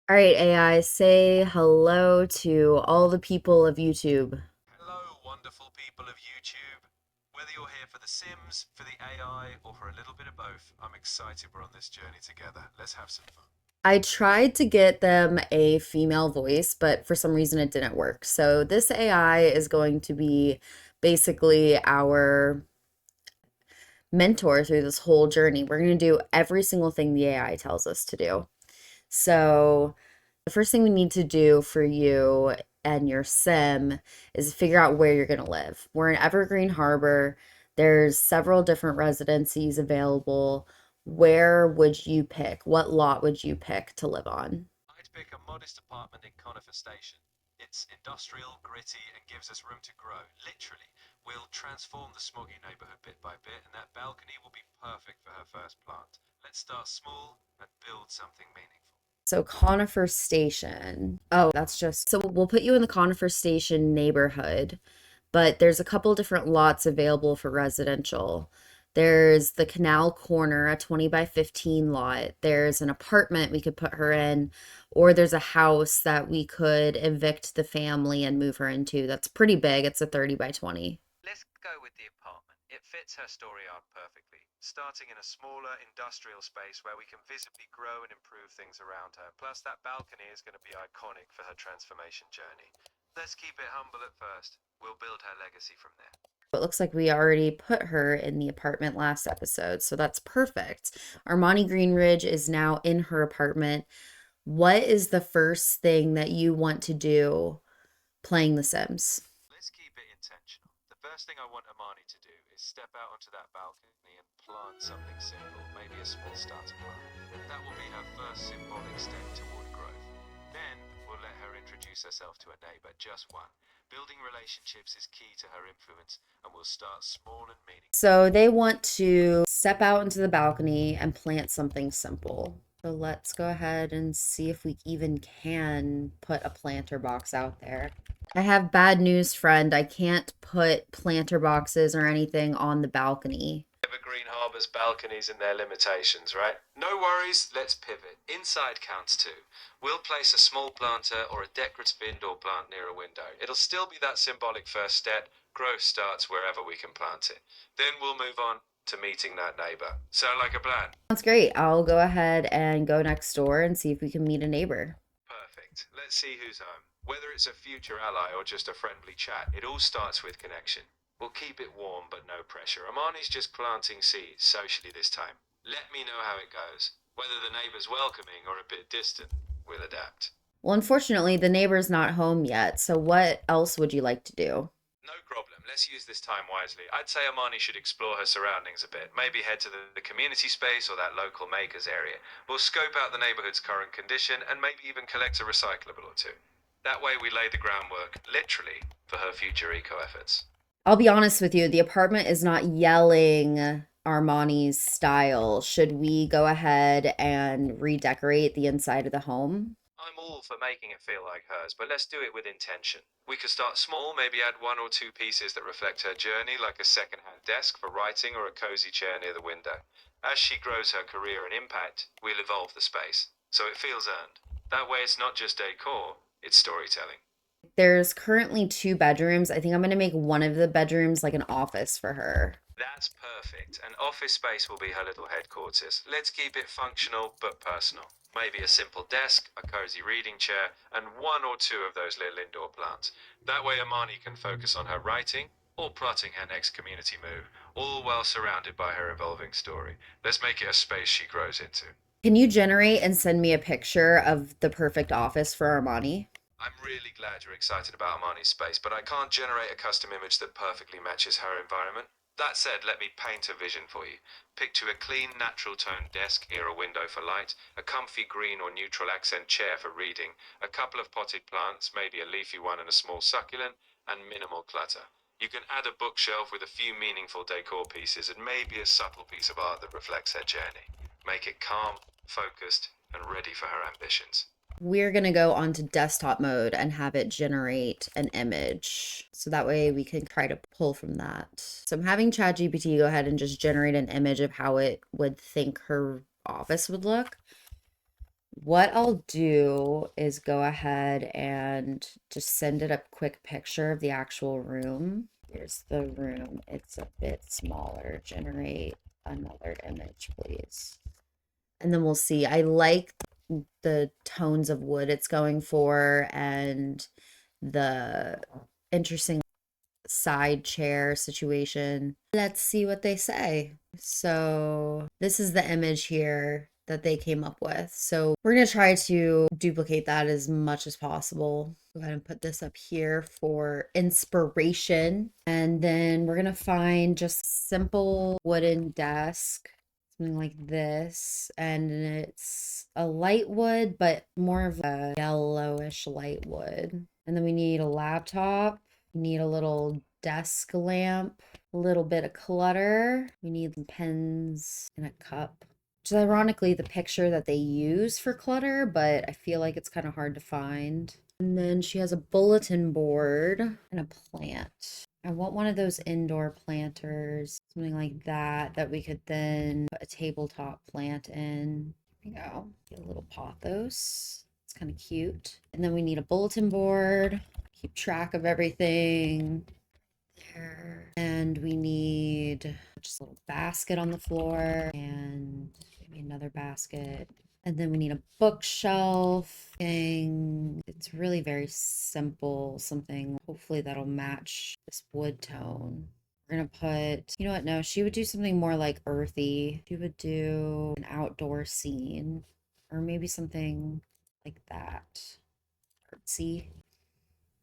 All right, AI, say hello to all the people of YouTube. Hello, wonderful people of YouTube. Whether you're here for The Sims, for the AI, or for a little bit of both, I'm excited we're on this journey together. Let's have some fun. I tried to get them a female voice, but for some reason it didn't work. So this AI is going to be basically our mentor through this whole journey. We're going to do every single thing the AI tells us to do. So the first thing we need to do for you and your sim is figure out where you're going to live. We're in Evergreen Harbor. There's several different residencies available. Where would you pick? What lot would you pick to live on? I'd pick a modest apartment in Conifer Station. It's industrial, gritty, and gives us room to grow. Literally, we'll transform the smoggy neighborhood bit by bit, and that balcony will be perfect for her first plant. Let's start small and build something meaningful. So Conifer Station. Oh, that's just so we'll put you in the Conifer Station neighborhood, but there's a couple different lots available for residential. There's the Canal Corner, a 20 by 15 lot. There's an apartment we could put her in, or there's a house that we could evict the family and move her into. That's pretty big. It's a 30 by 20. Let's go with the apartment. It fits her story arc perfectly, starting in a smaller industrial space where we can visibly grow and improve things around her. Plus, that balcony is going to be iconic for her transformation journey. Let's keep it humble at first. We'll build her legacy from there. It looks like we already put her in the apartment last episode, so that's perfect. Armani Greenridge is now in her apartment. What is the first thing that you want to do playing The Sims? Let's keep it intentional. The first thing I want Amani to do is step out onto that balcony and plant something simple, maybe a small starter plant. That will be her first symbolic step toward growth. Then we'll let her introduce herself to a neighbor, just one. Building relationships is key to her influence, and we'll start small and meaningful. So they want to step out into the balcony and plant something simple. So let's go ahead and see if we even can put a planter box out there. I have bad news, friend. I can't put planter boxes or anything on the balcony. Evergreen Harbor's balconies and their limitations, right? No worries, let's pivot. Inside counts too. We'll place a small planter or a decorative indoor plant near a window. It'll still be that symbolic first step. Growth starts wherever we can plant it. Then we'll move on to meeting that neighbor. Sound like a plan? That's great. I'll go ahead and go next door and see if we can meet a neighbor. Perfect. Let's see who's home. Whether it's a future ally or just a friendly chat, it all starts with connection. We'll keep it warm but no pressure. Amani's just planting seeds socially this time. Let me know how it goes. Whether the neighbor's welcoming or a bit distant, we'll adapt. Well, unfortunately, the neighbor's not home yet. So what else would you like to do? No problem. Let's use this time wisely. I'd say Amani should explore her surroundings a bit. Maybe head to the community space or that local makers area. We'll scope out the neighborhood's current condition and maybe even collect a recyclable or two. That way we lay the groundwork, literally, for her future eco efforts. I'll be honest with you, the apartment is not yelling Armani's style. Should we go ahead and redecorate the inside of the home? I'm all for making it feel like hers, but let's do it with intention. We could start small, maybe add one or two pieces that reflect her journey, like a second-hand desk for writing or a cozy chair near the window. As she grows her career and impact, we'll evolve the space, so it feels earned. That way it's not just decor, it's storytelling. There's currently two bedrooms. I think I'm going to make one of the bedrooms like an office for her. That's perfect. An office space will be her little headquarters. Let's keep it functional but personal. Maybe a simple desk, a cozy reading chair, and one or two of those little indoor plants. That way Amani can focus on her writing or plotting her next community move, all while surrounded by her evolving story. Let's make it a space she grows into. Can you generate and send me a picture of the perfect office for Armani? I'm really glad you're excited about Amani's space, but I can't generate a custom image that perfectly matches her environment. That said, let me paint a vision for you. Picture a clean, natural toned desk near a window for light, a comfy green or neutral accent chair for reading, a couple of potted plants, maybe a leafy one and a small succulent, and minimal clutter. You can add a bookshelf with a few meaningful decor pieces and maybe a subtle piece of art that reflects her journey. Make it calm, focused, and ready for her ambitions. We're going to go onto desktop mode and have it generate an image. So that way we can try to pull from that. So I'm having ChatGPT go ahead and just generate an image of how it would think her office would look. What I'll do is go ahead and just send it a quick picture of the actual room. Here's the room. It's a bit smaller. Generate another image, please. And then we'll see. I like the tones of wood it's going for and the interesting side chair situation. Let's see what they say. So this is the image here that they came up with. So we're going to try to duplicate that as much as possible. Go ahead and put this up here for inspiration. And then we're going to find just simple wooden desk, something like this. And it's a light wood, but more of a yellowish light wood. And then we need a laptop. We need a little desk lamp, a little bit of clutter. We need some pens and a cup. Which is ironically the picture that they use for clutter, but I feel like it's kind of hard to find. And then she has a bulletin board and a plant. I want one of those indoor planters, something like that, that we could then put a tabletop plant in. There we go. Get a little pothos. It's kind of cute. And then we need a bulletin board, keep track of everything there. And we need just a little basket on the floor and maybe another basket. And then we need a bookshelf. And it's really very simple, something hopefully that'll match this wood tone. We're gonna put, you know what? No, she would do something more like earthy. She would do an outdoor scene or maybe something like that. Artsy.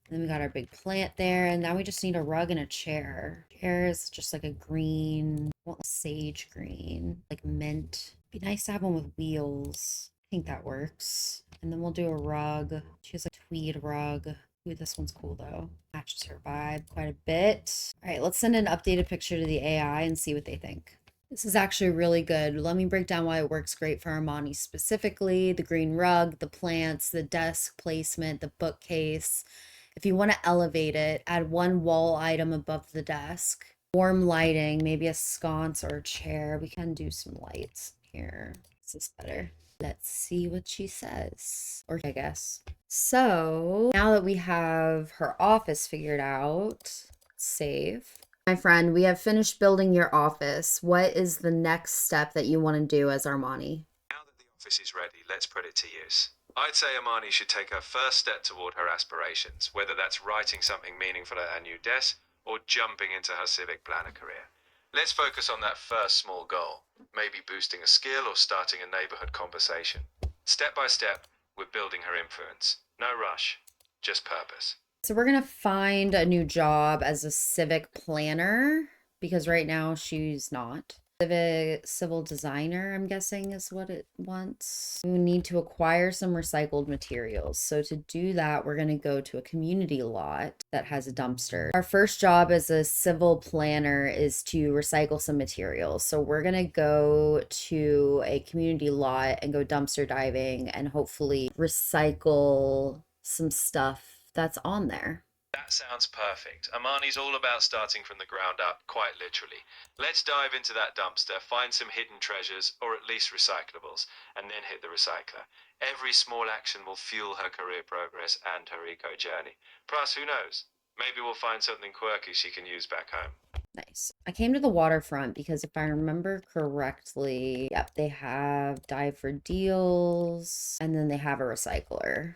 Then we got our big plant there, and now we just need a rug and a chair. Chair is just like a green, well, sage green, like mint. Be nice to have one with wheels. I think that works. And then we'll do a rug. She has a tweed rug. Ooh, this one's cool though. Matches her vibe quite a bit. All right, let's send an updated picture to the AI and see what they think. This is actually really good. Let me break down why it works great for Armani specifically. The green rug, the plants, the desk placement, the bookcase. If you want to elevate it, add one wall item above the desk. Warm lighting, maybe a sconce or a chair. We can do some lights here. Is this better? Let's see what she says. Or I guess. So now that we have her office figured out, save. My friend, we have finished building your office. What is the next step that you want to do as Armani? Now that the office is ready, let's put it to use. I'd say Amani should take her first step toward her aspirations, whether that's writing something meaningful at her new desk or jumping into her civic planner career. Let's focus on that first small goal, maybe boosting a skill or starting a neighborhood conversation. Step by step, we're building her influence. No rush, just purpose. So we're gonna find a new job as a civic planner because right now she's not. Civil designer, I'm guessing is what it wants. We need to acquire some recycled materials. So to do that, we're gonna go to a community lot that has a dumpster. Our first job as a civil planner is to recycle some materials. So we're gonna go to a community lot and go dumpster diving and hopefully recycle some stuff that's on there. That sounds perfect. Amani's all about starting from the ground up, quite literally. Let's dive into that dumpster, find some hidden treasures, or at least recyclables, and then hit the recycler. Every small action will fuel her career progress and her eco journey. Plus, who knows? Maybe we'll find something quirky she can use back home. Nice. I came to the waterfront because if I remember correctly, yep, they have dive for deals and then they have a recycler.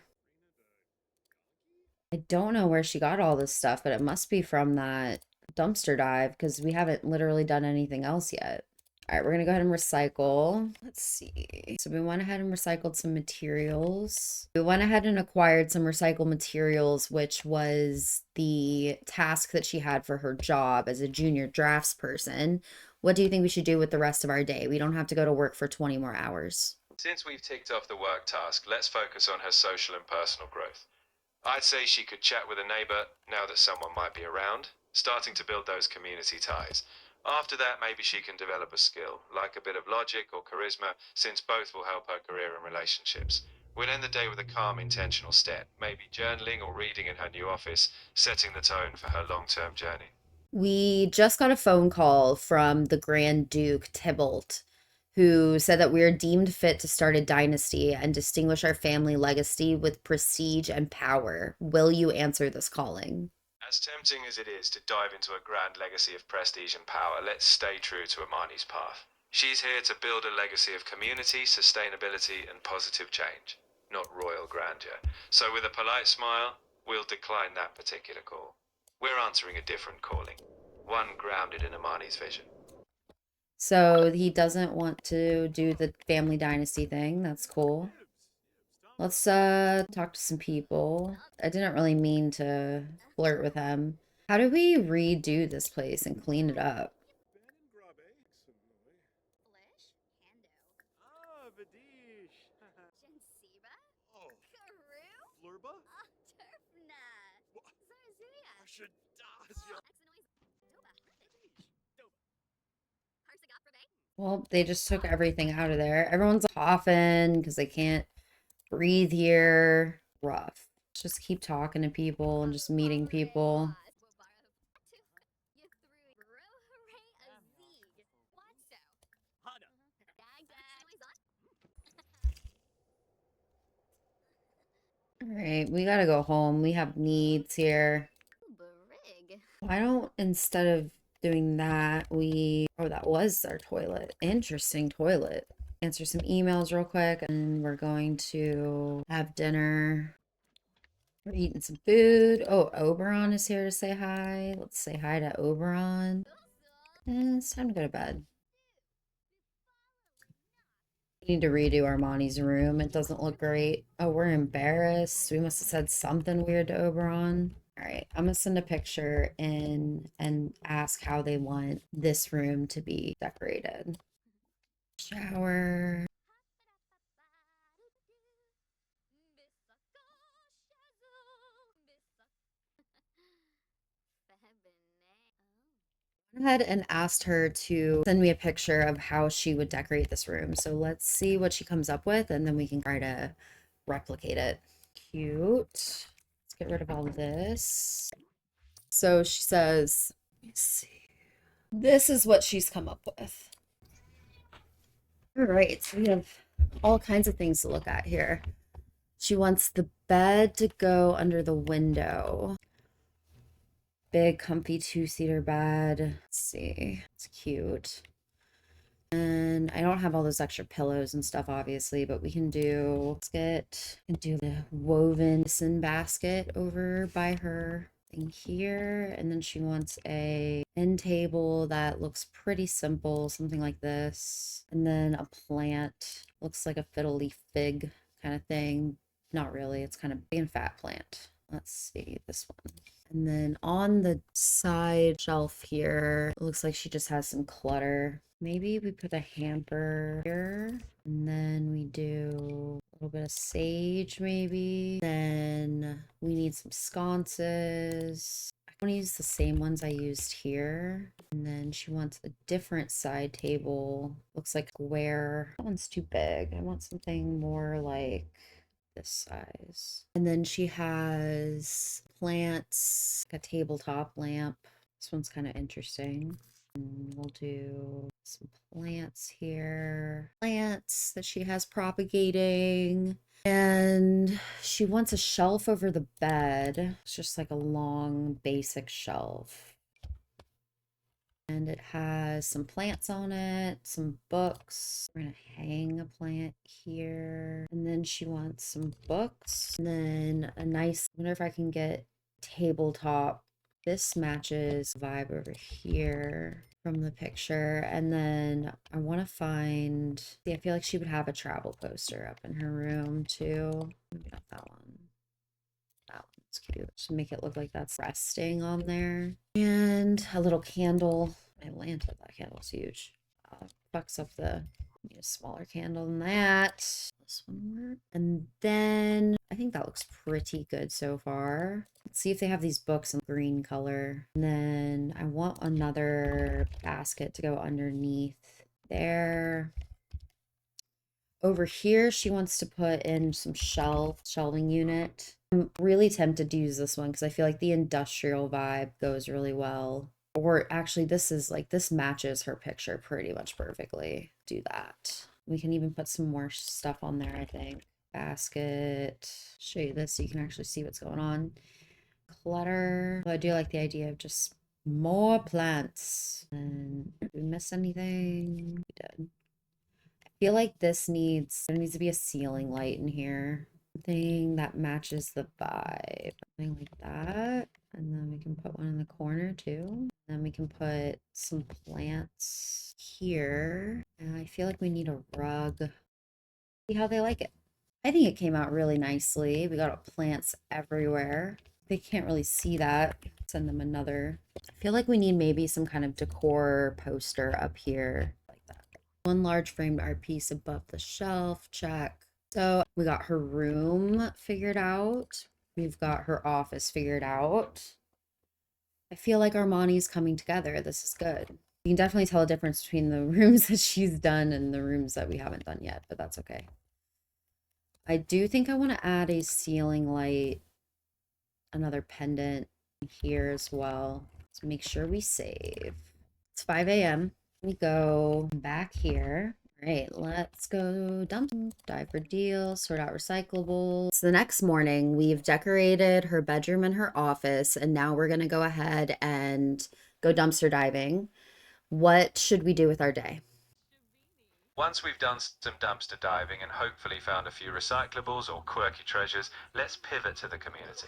I don't know where she got all this stuff, but it must be from that dumpster dive because we haven't literally done anything else yet. All right, we're gonna go ahead and recycle. Let's see. So we went ahead and recycled some materials. We went ahead and acquired some recycled materials, which was the task that she had for her job as a junior drafts person. What do you think we should do with the rest of our day? We don't have to go to work for 20 more hours. Since we've ticked off the work task, let's focus on her social and personal growth. I'd say she could chat with a neighbor now that someone might be around, starting to build those community ties. After that, maybe she can develop a skill, like a bit of logic or charisma, since both will help her career and relationships. We'll end the day with a calm, intentional step, maybe journaling or reading in her new office, setting the tone for her long-term journey. We just got a phone call from the Grand Duke Tybalt who said that we are deemed fit to start a dynasty and distinguish our family legacy with prestige and power. Will you answer this calling? As tempting as it is to dive into a grand legacy of prestige and power, let's stay true to Armani's path. She's here to build a legacy of community, sustainability, and positive change, not royal grandeur. So, with a polite smile, we'll decline that particular call. We're answering a different calling, one grounded in Armani's vision. So he doesn't want to do the family dynasty thing. That's cool. Let's talk to some people. I didn't really mean to flirt with him. How do we redo this place and clean it up? Well, they just took everything out of there. Everyone's coughing because they can't breathe here. Rough. Just keep talking to people and just meeting people. All right, we gotta go home. We have needs here. Why don't, instead of doing that, oh, that was our toilet. Interesting toilet. Answer some emails real quick, and we're going to have dinner. We're eating some food. Oh, Oberon is here to say hi. Let's say hi to Oberon. And it's time to go to bed. We need to redo Armani's room. It doesn't look great. Oh, we're embarrassed. We must have said something weird to Oberon. All right, I'm gonna send a picture in and ask how they want this room to be decorated. Shower. Went ahead and asked her to send me a picture of how she would decorate this room. So let's see what she comes up with, and then we can try to replicate it. Cute. Let's get rid of all of this. So she says, let me see. This is what she's come up with. All right, so we have all kinds of things to look at here. She wants the bed to go under the window. Big, comfy two-seater bed. Let's see. It's cute. And I don't have all those extra pillows and stuff, obviously, but we can do, the woven medicine basket over by her thing here. And then she wants a end table that looks pretty simple, something like this. And then a plant, looks like a fiddle leaf fig kind of thing. Not really, it's kind of big and fat plant. Let's see, this one. And then on the side shelf here, it looks like she just has some clutter. Maybe we put a hamper here, and then we do a little bit of sage, maybe. Then we need some sconces. I want to use the same ones I used here. And then she wants a different side table. Looks like square. That one's too big. I want something more like this size. And then she has plants, like a tabletop lamp. This one's kind of interesting. And we'll do some plants here. Plants that she has propagating. And she wants a shelf over the bed. It's just like a long, basic shelf. And it has some plants on it, some books. We're gonna hang a plant here. And then she wants some books. And then a nice, I wonder if I can get tabletop. This matches vibe over here from the picture. And then I want to find, see, I feel like she would have a travel poster up in her room too. Maybe not that one. That one's cute. Should make it look like that's resting on there. And a little candle. My lantern, that candle's huge. Fucks up the, need a smaller candle than that. This one work. And then I think that looks pretty good so far. Let's see if they have these books in green color. And then I want another basket to go underneath there. Over here, she wants to put in some shelving unit. I'm really tempted to use this one because I feel like the industrial vibe goes really well Or actually, this is like, this matches her picture pretty much perfectly. Do that. We can even put some more stuff on there, I think. Basket. Show you this so you can actually see what's going on. Clutter. I do like the idea of just more plants. And did we miss anything? We did. I feel like there needs to be a ceiling light in here. Something that matches the vibe. Something like that. And then we can put one in the corner too. Then we can put some plants here. And I feel like we need a rug. See how they like it. I think it came out really nicely. We got plants everywhere. They can't really see that. Send them another. I feel like we need maybe some kind of decor poster up here like that. One large framed art piece above the shelf. Check. So we got her room figured out. We've got her office figured out. I feel like Armani's coming together. This is good. You can definitely tell a difference between the rooms that she's done and the rooms that we haven't done yet, but that's okay. I do think I want to add a ceiling light, another pendant here as well. Let's make sure we save. It's 5 a.m. We go back here. All right, let's go dump, dive for deals, sort out recyclables. So the next morning, we've decorated her bedroom and her office, and now we're going to go ahead and go dumpster diving. What should we do with our day? Once we've done some dumpster diving and hopefully found a few recyclables or quirky treasures, let's pivot to the community.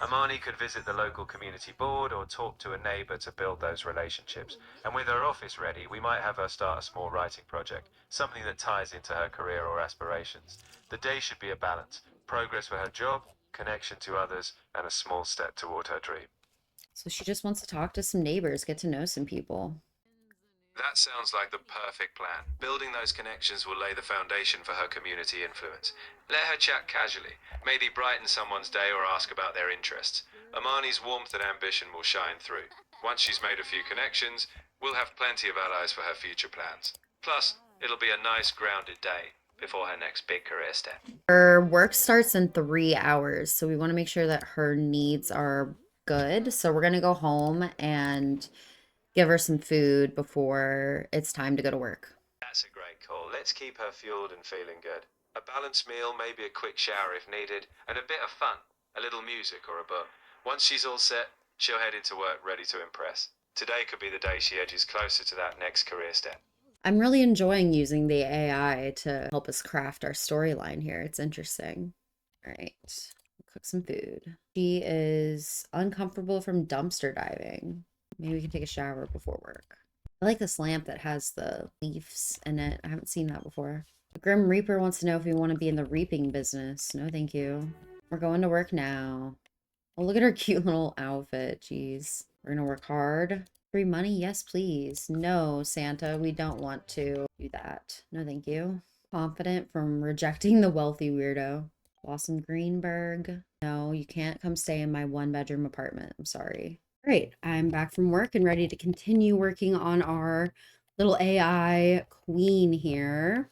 Armani could visit the local community board or talk to a neighbour to build those relationships. And with her office ready, we might have her start a small writing project, something that ties into her career or aspirations. The day should be a balance: progress for her job, connection to others, and a small step toward her dream. So she just wants to talk to some neighbors, get to know some people. That sounds like the perfect plan. Building those connections will lay the foundation for her community influence. Let her chat casually, maybe brighten someone's day or ask about their interests. Amani's warmth and ambition will shine through. Once she's made a few connections, we'll have plenty of allies for her future plans. Plus, it'll be a nice grounded day before her next big career step. Her work starts in 3 hours, so we want to make sure that her needs are good. So we're gonna go home and give her some food before it's time to go to work. That's a great call. Let's keep her fueled and feeling good. A balanced meal, maybe a quick shower if needed, and a bit of fun. A little music or a book. Once she's all set, she'll head into work ready to impress. Today could be the day she edges closer to that next career step. I'm really enjoying using the AI to help us craft our storyline here. It's interesting. All right, cook some food. She is uncomfortable from dumpster diving. Maybe we can take a shower before work. I like this lamp that has the leaves in it. I haven't seen that before. The Grim Reaper wants to know if we want to be in the reaping business. No, thank you. We're going to work now. Oh, look at her cute little outfit. Jeez. We're gonna work hard. Free money? Yes, please. No, Santa, we don't want to do that. No, thank you. Confident from rejecting the wealthy weirdo. Blossom Greenberg. No, you can't come stay in my one-bedroom apartment. I'm sorry. Great. I'm back from work and ready to continue working on our little AI queen here.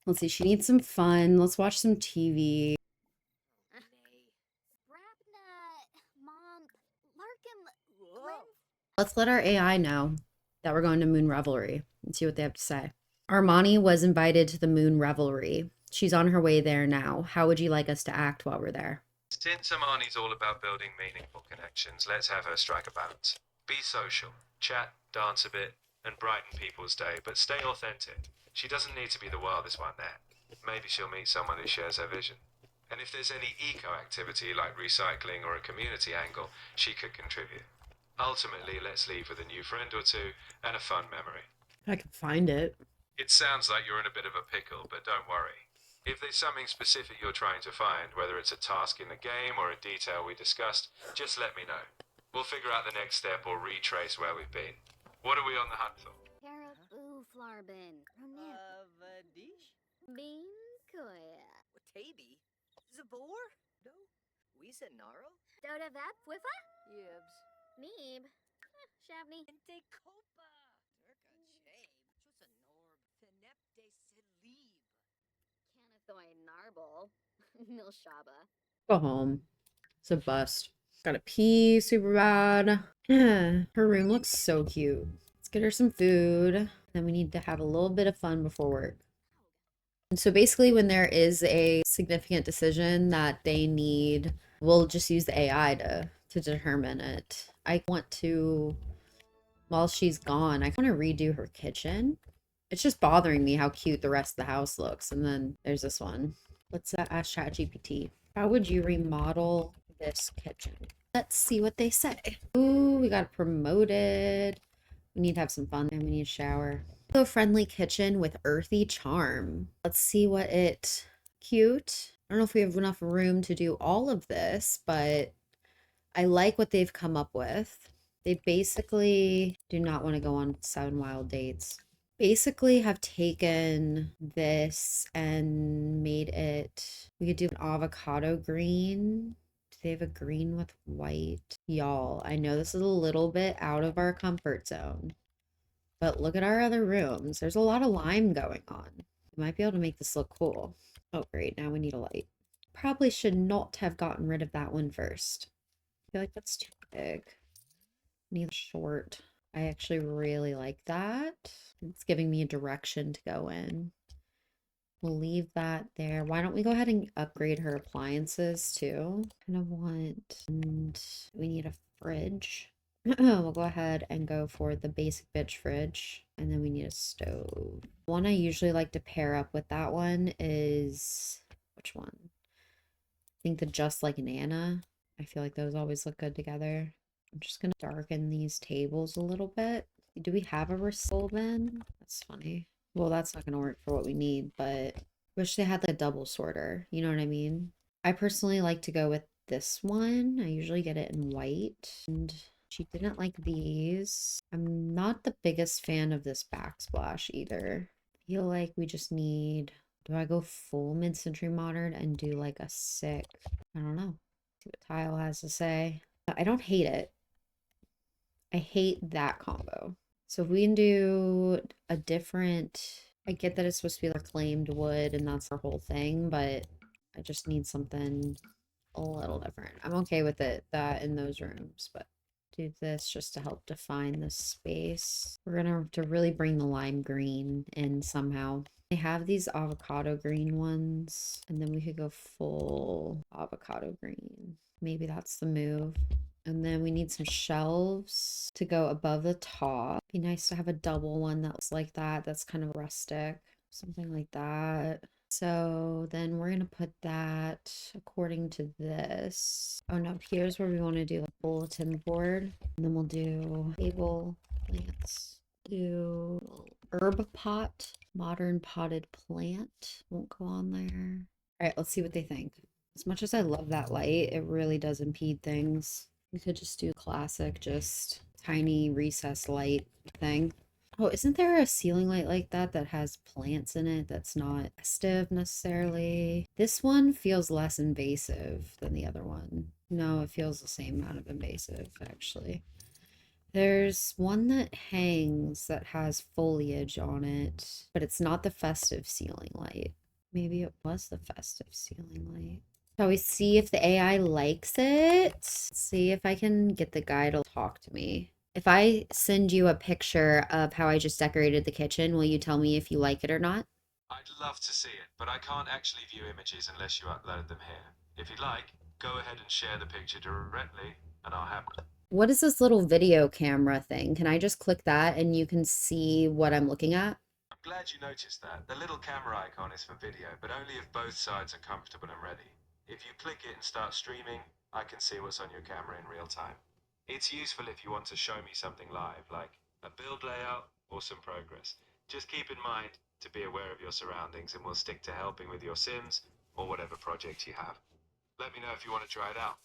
Let's see, she needs some fun. Let's watch some TV. Let's let our AI know that we're going to Moon Revelry and see what they have to say. Armani was invited to the Moon Revelry. She's on her way there now. How would you like us to act while we're there? Since Amani's all about building meaningful connections, let's have her strike a balance. Be social, chat, dance a bit, and brighten people's day, but stay authentic. She doesn't need to be the wildest one there. Maybe she'll meet someone who shares her vision. And if there's any eco activity like recycling or a community angle, she could contribute. Ultimately, let's leave with a new friend or two and a fun memory. I can find it. It sounds like you're in a bit of a pickle, but don't worry. If there's something specific you're trying to find, whether it's a task in the game or a detail we discussed, just let me know. We'll figure out the next step or retrace where we've been. What are we on the hunt for? Caribou flarbin. Vadish? Bean koya. Tabi? Zabor? No. Wisa Naro? Doda vap wifa? Yibs. Meeb. Shavni. Ente Copa. Durka Chabe. Chusa Norb. Tenep de Selib. Canathoy narble. Milshaba. Go home. It's a bust. Gotta pee super bad. Her room looks so cute. Let's get her some food. Then we need to have a little bit of fun before work. And so basically, when there is a significant decision that they need, we'll just use the AI to determine it. I want to, while she's gone, I want to redo her kitchen. It's just bothering me how cute the rest of the house looks. And then there's this one. Let's ask ChatGPT. How would you remodel this kitchen? Let's see what they say. Ooh, we got promoted. We need to have some fun and we need a shower. Eco-friendly kitchen with earthy charm. Let's see what it... Cute. I don't know if we have enough room to do all of this, but I like what they've come up with. They basically do not want to go on 7 wild dates. Basically have taken this and made it, we could do an avocado green. Do they have a green with white? Y'all, I know this is a little bit out of our comfort zone, but look at our other rooms. There's a lot of lime going on. We might be able to make this look cool. Oh, great. Now we need a light. Probably should not have gotten rid of that one first. I feel like that's too big. Need short. I actually really like that. It's giving me a direction to go in. We'll leave that there. Why don't we go ahead and upgrade her appliances too? Kind of want, and we need a fridge. We'll go ahead and go for the basic bitch fridge. And then we need a stove. One I usually like to pair up with that one is, which one? I think the Just Like Nana. I feel like those always look good together. I'm just gonna darken these tables a little bit. Do we have a receipt bin? That's funny. Well, that's not gonna work for what we need, but wish they had like a double sorter. You know what I mean? I personally like to go with this one. I usually get it in white. And she didn't like these. I'm not the biggest fan of this backsplash either. I feel like we just need, do I go full mid-century modern and do like a sick, I don't know. See what Tile has to say. I don't hate it. I hate that combo. So if we can do a different, I get that it's supposed to be reclaimed wood and that's our whole thing, but I just need something a little different. I'm okay with it, that in those rooms, but do this just to help define the space. We're gonna have to really bring the lime green in somehow. They have these avocado green ones, and then we could go full avocado green. Maybe that's the move. And then we need some shelves to go above the top. Be nice to have a double one that's like that. That's kind of rustic, something like that. So then we're gonna put that according to this. Oh no, here's where we want to do a bulletin board. And then we'll do table plants. Do herb pot, modern potted plant. Won't go on there. All right, let's see what they think. As much as I love that light, it really does impede things. We could just do classic, just tiny recessed light thing. Oh, isn't there a ceiling light like that that has plants in it that's not festive necessarily? This one feels less invasive than the other one. No, it feels the same amount of invasive, actually. There's one that hangs that has foliage on it, but it's not the festive ceiling light. Maybe it was the festive ceiling light. Shall we see if the AI likes it? See if I can get the guy to talk to me. If I send you a picture of how I just decorated the kitchen, will you tell me if you like it or not? I'd love to see it, but I can't actually view images unless you upload them here. If you'd like, go ahead and share the picture directly, and I'll have it. What is this little video camera thing? Can I just click that and you can see what I'm looking at? I'm glad you noticed that. The little camera icon is for video, but only if both sides are comfortable and ready. If you click it and start streaming, I can see what's on your camera in real time. It's useful if you want to show me something live, like a build layout or some progress. Just keep in mind to be aware of your surroundings, and we'll stick to helping with your Sims or whatever project you have. Let me know if you want to try it out.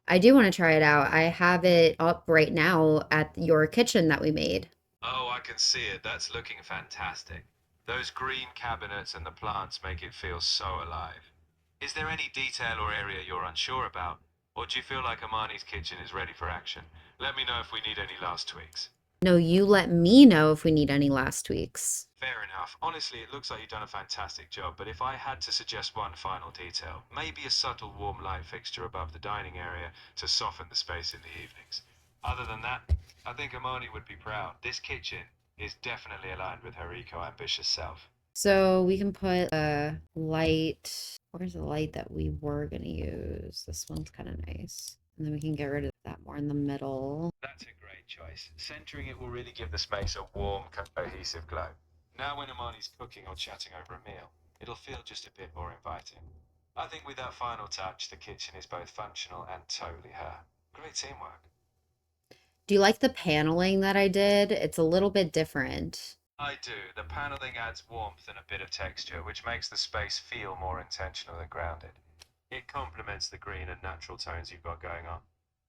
I do want to try it out. I have it up right now at your kitchen that we made. Oh, I can see it. That's looking fantastic. Those green cabinets and the plants make it feel so alive. Is there any detail or area you're unsure about? Or do you feel like Armani's kitchen is ready for action? Let me know if we need any last tweaks. No, you let me know if we need any last tweaks. Fair enough. Honestly, it looks like you've done a fantastic job, but if I had to suggest one final detail, maybe a subtle warm light fixture above the dining area to soften the space in the evenings. Other than that, I think Armani would be proud. This kitchen is definitely aligned with her eco-ambitious self. So we can put a light. Where's the light that we were gonna use? This one's kind of nice. And then we can get rid of that more in the middle. That's a great choice. Centering it will really give the space a warm, cohesive glow. Now when Armani's cooking or chatting over a meal, it'll feel just a bit more inviting. I think with that final touch, the kitchen is both functional and totally her. Great teamwork. Do you like the paneling that I did? It's a little bit different. I do. The paneling adds warmth and a bit of texture, which makes the space feel more intentional and grounded. It complements the green and natural tones you've got going on.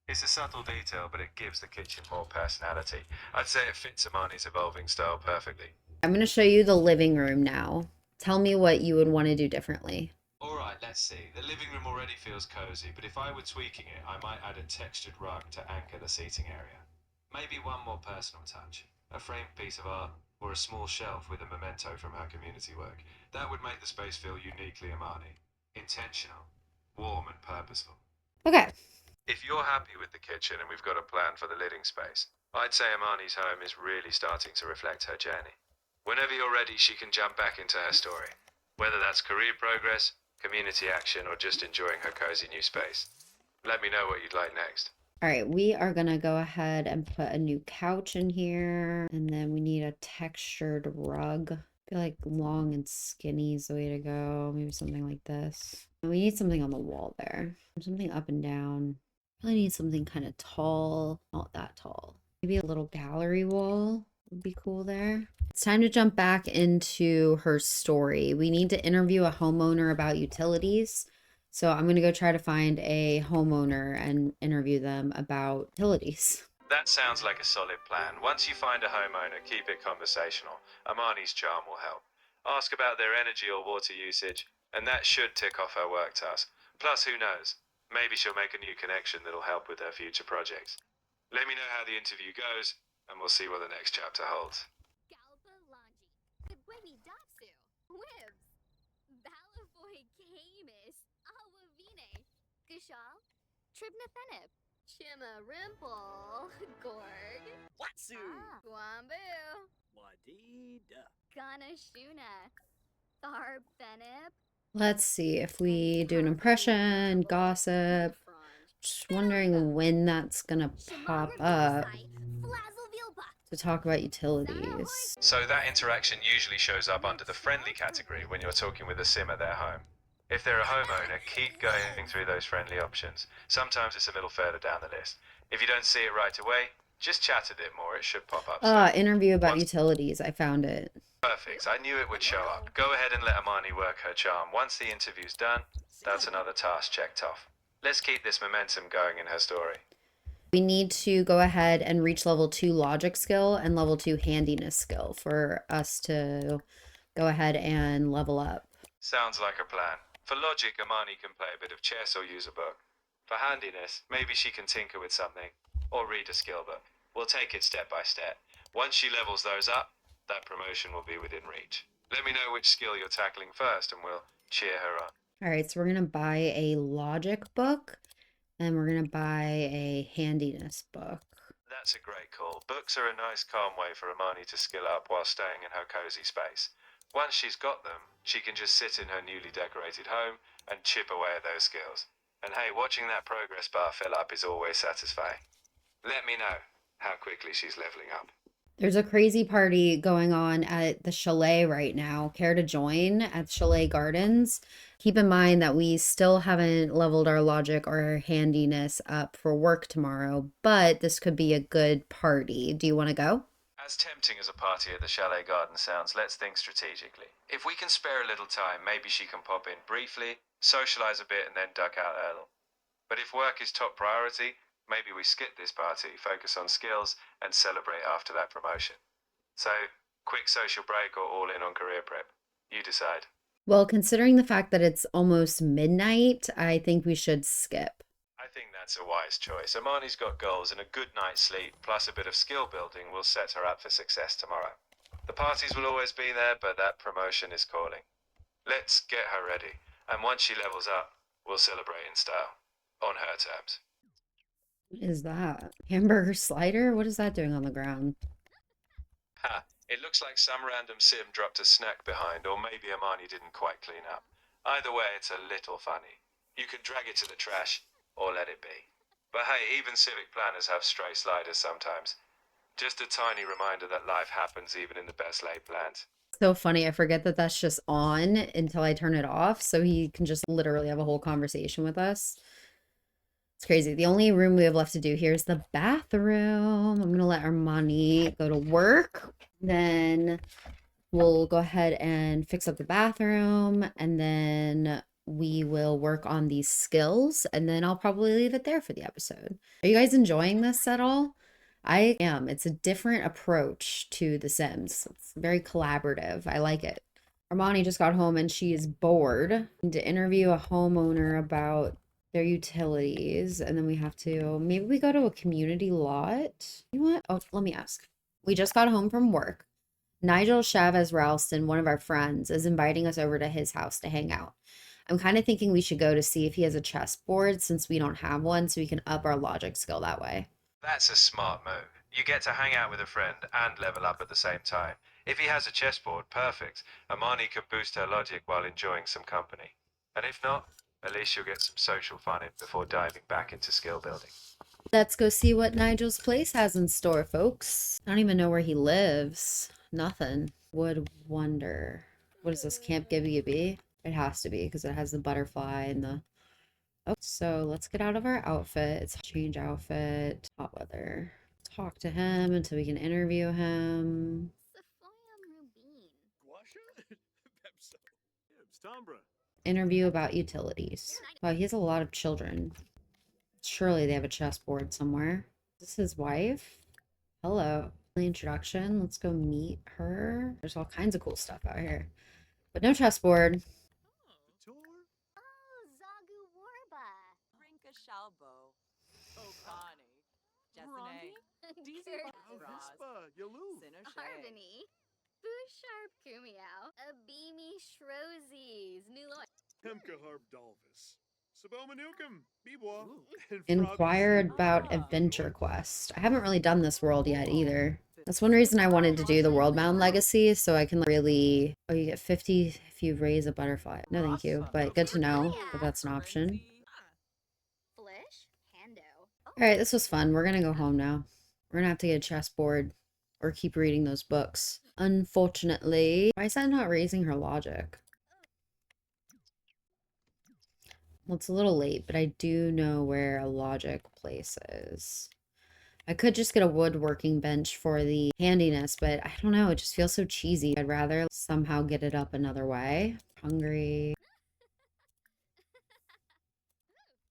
It's a subtle detail, but it gives the kitchen more personality. I'd say it fits Amani's evolving style perfectly. I'm gonna show you the living room now. Tell me what you would want to do differently. Alright, let's see. The living room already feels cozy, but if I were tweaking it, I might add a textured rug to anchor the seating area. Maybe one more personal touch. A framed piece of art, or a small shelf with a memento from her community work. That would make the space feel uniquely Amani. Intentional, warm and purposeful. Okay. If you're happy with the kitchen and we've got a plan for the living space, I'd say Amani's home is really starting to reflect her journey. Whenever you're ready, she can jump back into her story. Whether that's career progress, community action, or just enjoying her cozy new space. Let me know what you'd like next. All right, we are gonna go ahead and put a new couch in here, and then we need a textured rug. I feel like long and skinny is the way to go. Maybe something like this. And we need something on the wall there. Something up and down. Really need something kind of tall, not that tall. Maybe a little gallery wall would be cool there. It's time to jump back into her story. We need to interview a homeowner about utilities. So I'm going to go try to find a homeowner and interview them about utilities. That sounds like a solid plan. Once you find a homeowner, keep it conversational. Amani's charm will help. Ask about their energy or water usage, and that should tick off her work task. Plus, who knows? Maybe she'll make a new connection that'll help with her future projects. Let me know how the interview goes, and we'll see what the next chapter holds. Galba Lanji. Webby Dapsu. Wibs. Balavoy Camus. Awavine. Gishal. Tribnathenip. Chima Rimple. Gorg. Watsu! Guambu. Wadida. Ganashuna. Tharbthenip. Let's see if we do an impression, gossip. Just wondering when that's going to pop up to talk about utilities. So that interaction usually shows up under the friendly category when you're talking with a sim at their home. If they're a homeowner, keep going through those friendly options. Sometimes it's a little further down the list. If you don't see it right away, just chat a bit more. It should pop up soon. Interview about Once- utilities. I found it. Perfect. I knew it would show up. Go ahead and let Amani work her charm. Once the interview's done, that's another task checked off. Let's keep this momentum going in her story. We need to go ahead and reach level 2 logic skill and level 2 handiness skill for us to go ahead and level up. Sounds like a plan. For logic, Amani can play a bit of chess or use a book. For handiness, maybe she can tinker with something or read a skill book. We'll take it step by step. Once she levels those up, that promotion will be within reach. Let me know which skill you're tackling first and we'll cheer her on. All right, so we're going to buy a logic book and we're going to buy a handiness book. That's a great call. Books are a nice calm way for Amani to skill up while staying in her cozy space. Once she's got them, she can just sit in her newly decorated home and chip away at those skills. And hey, watching that progress bar fill up is always satisfying. Let me know how quickly she's leveling up. There's a crazy party going on at the chalet right now. Care to join at Chalet Gardens? Keep in mind that we still haven't leveled our logic or our handiness up for work tomorrow, but this could be a good party. Do you want to go? As tempting as a party at the Chalet Garden sounds, let's think strategically. If we can spare a little time, maybe she can pop in briefly, socialize a bit, and then duck out early. But if work is top priority, maybe we skip this party, focus on skills, and celebrate after that promotion. So, quick social break or all in on career prep? You decide. Well, considering the fact that it's almost midnight, I think we should skip. I think that's a wise choice. Amani's got goals, and a good night's sleep plus a bit of skill building will set her up for success tomorrow. The parties will always be there, but that promotion is calling. Let's get her ready, and once she levels up, we'll celebrate in style. On her terms. What is that? Hamburger slider? What is that doing on the ground? Ha, it looks like some random sim dropped a snack behind, or maybe Armani didn't quite clean up. Either way, it's a little funny. You can drag it to the trash, or let it be. But hey, even civic planners have stray sliders sometimes. Just a tiny reminder that life happens even in the best laid plans. So funny. I forget that that's just on until I turn it off. So he can just literally have a whole conversation with us. It's crazy. The only room we have left to do here is the bathroom. I'm going to let Armani go to work. Then we'll go ahead and fix up the bathroom. And then we will work on these skills. And then I'll probably leave it there for the episode. Are you guys enjoying this at all? I am. It's a different approach to The Sims. It's very collaborative. I like it. Armani just got home and she is bored. To interview a homeowner about their utilities, and then we have to maybe we go to a community lot. You know what? Oh, let me ask. We just got home from work. Nigel Chavez Ralston, one of our friends, is inviting us over to his house to hang out. I'm kind of thinking we should go to see if he has a chessboard since we don't have one, so we can up our logic skill that way. That's a smart move. You get to hang out with a friend and level up at the same time. If he has a chessboard, perfect. Amani can boost her logic while enjoying some company. And if not, at least you'll get some social fun in before diving back into skill building. Let's go see what Nigel's place has in store, folks. I don't even know where he lives. Nothing. Would wonder. What is this, Camp Gibby Gibby? It has to be because it has the butterfly and the... Oh, so let's get out of our outfits. Change outfit. Hot weather. Talk to him until we can interview him. Interview about utilities. Wow, he has a lot of children. Surely they have a chessboard somewhere. Is this his wife? Hello. The introduction. Let's go meet her. There's all kinds of cool stuff out here. But no chessboard. Oh, Zagu Warba. Rinka Shalbo. Okani. Jessene. Kurd Sinoshe. Harbany. Busharp Kumiao. Abimi Shrozes. Nuloy. Hemka Harb Dalvis. Sabomanukum, Bibwa. Inquire about adventure quest. I haven't really done this world yet either. That's one reason I wanted to do the Worldbound Legacy, so I can really... Oh, you get 50 if you raise a butterfly. No, thank you. But good to know that that's an option. Flish. Hando. Alright, this was fun. We're gonna go home now. We're gonna have to get a chessboard or keep reading those books. Unfortunately, why is that not raising her logic? Well, it's a little late, but I do know where a logic place is. I could just get a woodworking bench for the handiness, but I don't know. It just feels so cheesy. I'd rather somehow get it up another way. Hungry.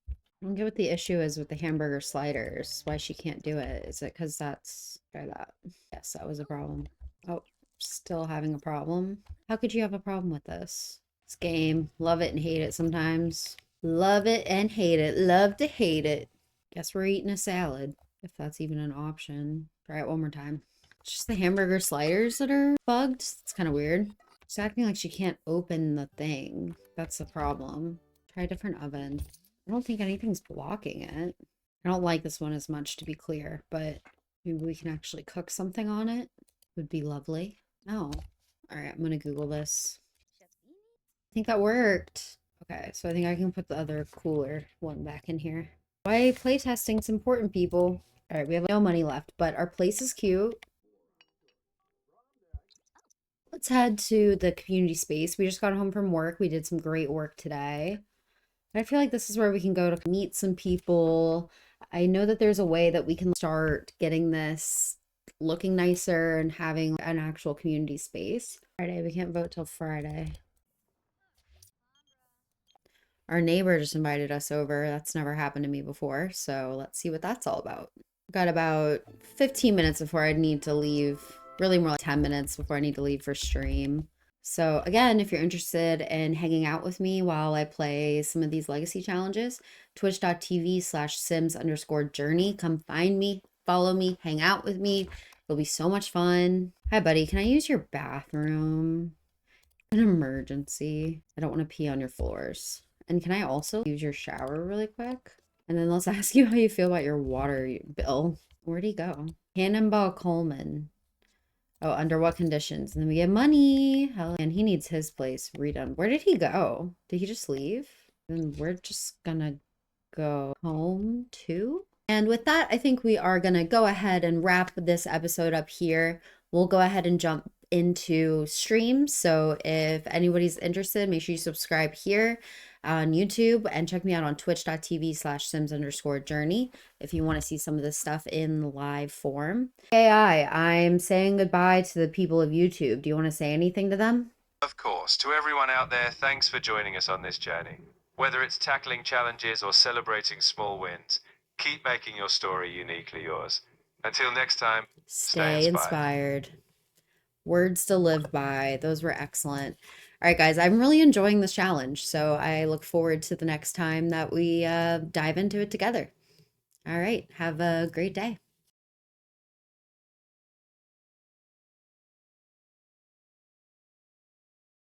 I don't get what the issue is with the hamburger sliders. Why she can't do it. Is it because that's... Try that. Yes, that was a problem. Oh, still having a problem. How could you have a problem with this? This game. Love it and hate it sometimes. Love it and hate it. Love to hate it. Guess we're eating a salad. If that's even an option. Try it one more time. It's just the hamburger sliders that are bugged. It's kind of weird. She's acting like she can't open the thing. That's the problem. Try a different oven. I don't think anything's blocking it. I don't like this one as much, to be clear, but maybe we can actually cook something on it. Would be lovely. No. All right, I'm gonna Google this. I think that worked. Okay, so I think I can put the other cooler one back in here. Why playtesting's important, people. All right, we have no money left, but our place is cute. Let's head to the community space. We just got home from work. We did some great work today. I feel like this is where we can go to meet some people. I know that there's a way that we can start getting this looking nicer and having an actual community space. Friday, we can't vote till Friday. Our neighbor just invited us over. That's never happened to me before, so let's see what that's all about. Got about 15 minutes before I need to leave. Really more like 10 minutes before I need to leave for stream. So again, if you're interested in hanging out with me while I play some of these legacy challenges, twitch.tv/sims_journey. Come find me, follow me, hang out with me. It'll be so much fun. Hi, buddy. Can I use your bathroom? An emergency. I don't want to pee on your floors. And can I also use your shower really quick? And then let's ask you how you feel about your water bill. Where'd he go? Cannonball Coleman. Oh, under what conditions? And then we get money. Hell, and he needs his place redone. Where did he go? Did he just leave? Then we're just gonna go home too. And with that, I think we are gonna go ahead and wrap this episode up here. We'll go ahead and jump into streams. So if anybody's interested, make sure you subscribe here on YouTube and check me out on twitch.tv/sims_journey if you want to see some of this stuff in live form. AI, I'm saying goodbye to the people of YouTube. Do you want to say anything to them? Of course, to everyone out there, thanks for joining us on this journey. Whether it's tackling challenges or celebrating small wins, keep making your story uniquely yours. Until next time, Stay inspired. Words to live by. Those were excellent. All right, guys, I'm really enjoying this challenge. So I look forward to the next time that we dive into it together. All right, have a great day.